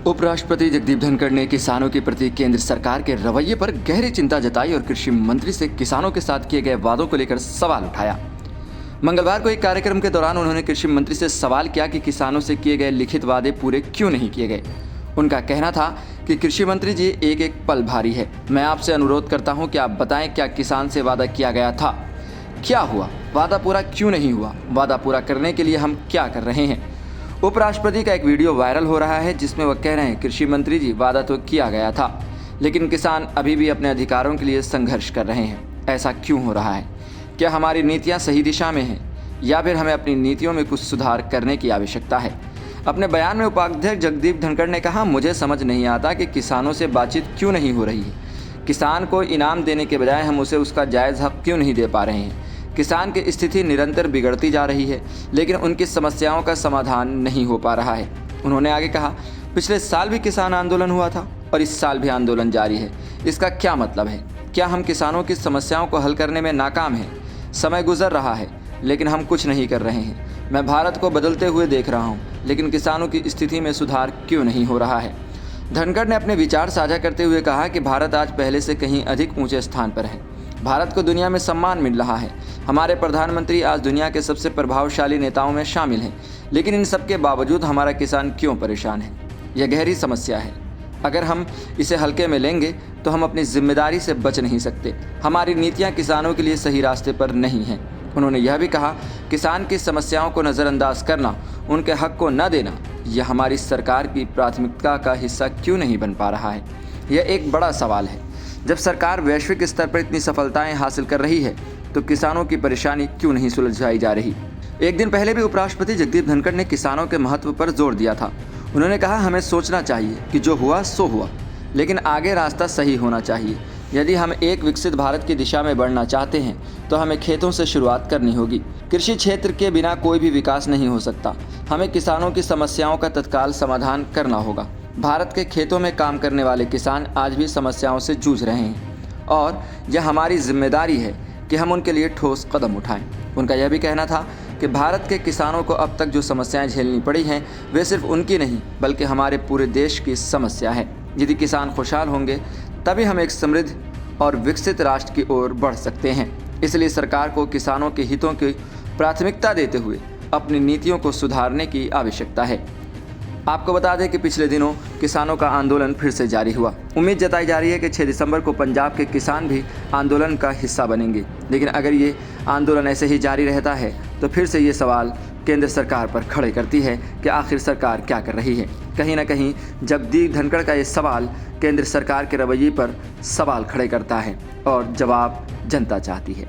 उपराष्ट्रपति जगदीप धनखड़ ने किसानों के प्रति केंद्र सरकार के रवैये पर गहरी चिंता जताई और कृषि मंत्री से किसानों के साथ किए गए वादों को लेकर सवाल उठाया। मंगलवार को एक कार्यक्रम के दौरान उन्होंने कृषि मंत्री से सवाल किया कि किसानों से किए गए लिखित वादे पूरे क्यों नहीं किए गए। उनका कहना था कि कृषि मंत्री जी, एक एक पल भारी है। मैं आपसे अनुरोध करता हूं कि आप बताएं, क्या किसान से वादा किया गया था? क्या हुआ? वादा पूरा क्यों नहीं हुआ? वादा पूरा करने के लिए हम क्या कर रहे हैं? उपराष्ट्रपति का एक वीडियो वायरल हो रहा है जिसमें वह कह रहे हैं, कृषि मंत्री जी, वादा तो किया गया था, लेकिन किसान अभी भी अपने अधिकारों के लिए संघर्ष कर रहे हैं। ऐसा क्यों हो रहा है? क्या हमारी नीतियां सही दिशा में हैं या फिर हमें अपनी नीतियों में कुछ सुधार करने की आवश्यकता है? अपने बयान में उपाध्यक्ष जगदीप धनखड़ ने कहा, मुझे समझ नहीं आता कि किसानों से बातचीत क्यों नहीं हो रही है। किसान को इनाम देने के बजाय हम उसे उसका जायज़ हक क्यों नहीं दे पा रहे हैं। किसान की स्थिति निरंतर बिगड़ती जा रही है, लेकिन उनकी समस्याओं का समाधान नहीं हो पा रहा है। उन्होंने आगे कहा, पिछले साल भी किसान आंदोलन हुआ था और इस साल भी आंदोलन जारी है। इसका क्या मतलब है? क्या हम किसानों की समस्याओं को हल करने में नाकाम हैं? समय गुजर रहा है लेकिन हम कुछ नहीं कर रहे हैं। मैं भारत को बदलते हुए देख रहा हूँ, लेकिन किसानों की स्थिति में सुधार क्यों नहीं हो रहा है? धनखड़ ने अपने विचार साझा करते हुए कहा कि भारत आज पहले से कहीं अधिक ऊंचे स्थान पर है। भारत को दुनिया में सम्मान मिल रहा है। हमारे प्रधानमंत्री आज दुनिया के सबसे प्रभावशाली नेताओं में शामिल हैं, लेकिन इन सब के बावजूद हमारा किसान क्यों परेशान है? यह गहरी समस्या है। अगर हम इसे हल्के में लेंगे तो हम अपनी जिम्मेदारी से बच नहीं सकते। हमारी नीतियां किसानों के लिए सही रास्ते पर नहीं हैं। उन्होंने यह भी कहा, किसान की समस्याओं को नज़रअंदाज करना, उनके हक को न देना, यह हमारी सरकार की प्राथमिकता का हिस्सा क्यों नहीं बन पा रहा है? यह एक बड़ा सवाल है। जब सरकार वैश्विक स्तर पर इतनी सफलताएं हासिल कर रही है तो किसानों की परेशानी क्यों नहीं सुलझाई जा रही? एक दिन पहले भी उपराष्ट्रपति जगदीप धनखड़ ने किसानों के महत्व पर जोर दिया था। उन्होंने कहा, हमें सोचना चाहिए कि जो हुआ सो हुआ, लेकिन आगे रास्ता सही होना चाहिए। यदि हम एक विकसित भारत की दिशा में बढ़ना चाहते हैं तो हमें खेतों से शुरुआत करनी होगी। कृषि क्षेत्र के बिना कोई भी विकास नहीं हो सकता। हमें किसानों की समस्याओं का तत्काल समाधान करना होगा। भारत के खेतों में काम करने वाले किसान आज भी समस्याओं से जूझ रहे हैं और यह हमारी जिम्मेदारी है कि हम उनके लिए ठोस कदम उठाएं। उनका यह भी कहना था कि भारत के किसानों को अब तक जो समस्याएं झेलनी पड़ी हैं, वे सिर्फ उनकी नहीं बल्कि हमारे पूरे देश की समस्या है। यदि किसान खुशहाल होंगे तभी हम एक समृद्ध और विकसित राष्ट्र की ओर बढ़ सकते हैं। इसलिए सरकार को किसानों के हितों की प्राथमिकता देते हुए अपनी नीतियों को सुधारने की आवश्यकता है। आपको बता दें कि पिछले दिनों किसानों का आंदोलन फिर से जारी हुआ। उम्मीद जताई जा रही है कि 6 दिसंबर को पंजाब के किसान भी आंदोलन का हिस्सा बनेंगे। लेकिन अगर ये आंदोलन ऐसे ही जारी रहता है तो फिर से ये सवाल केंद्र सरकार पर खड़े करती है कि आखिर सरकार क्या कर रही है। कहीं ना कहीं जगदीप धनखड़ का ये सवाल केंद्र सरकार के रवैये पर सवाल खड़े करता है और जवाब जनता चाहती है।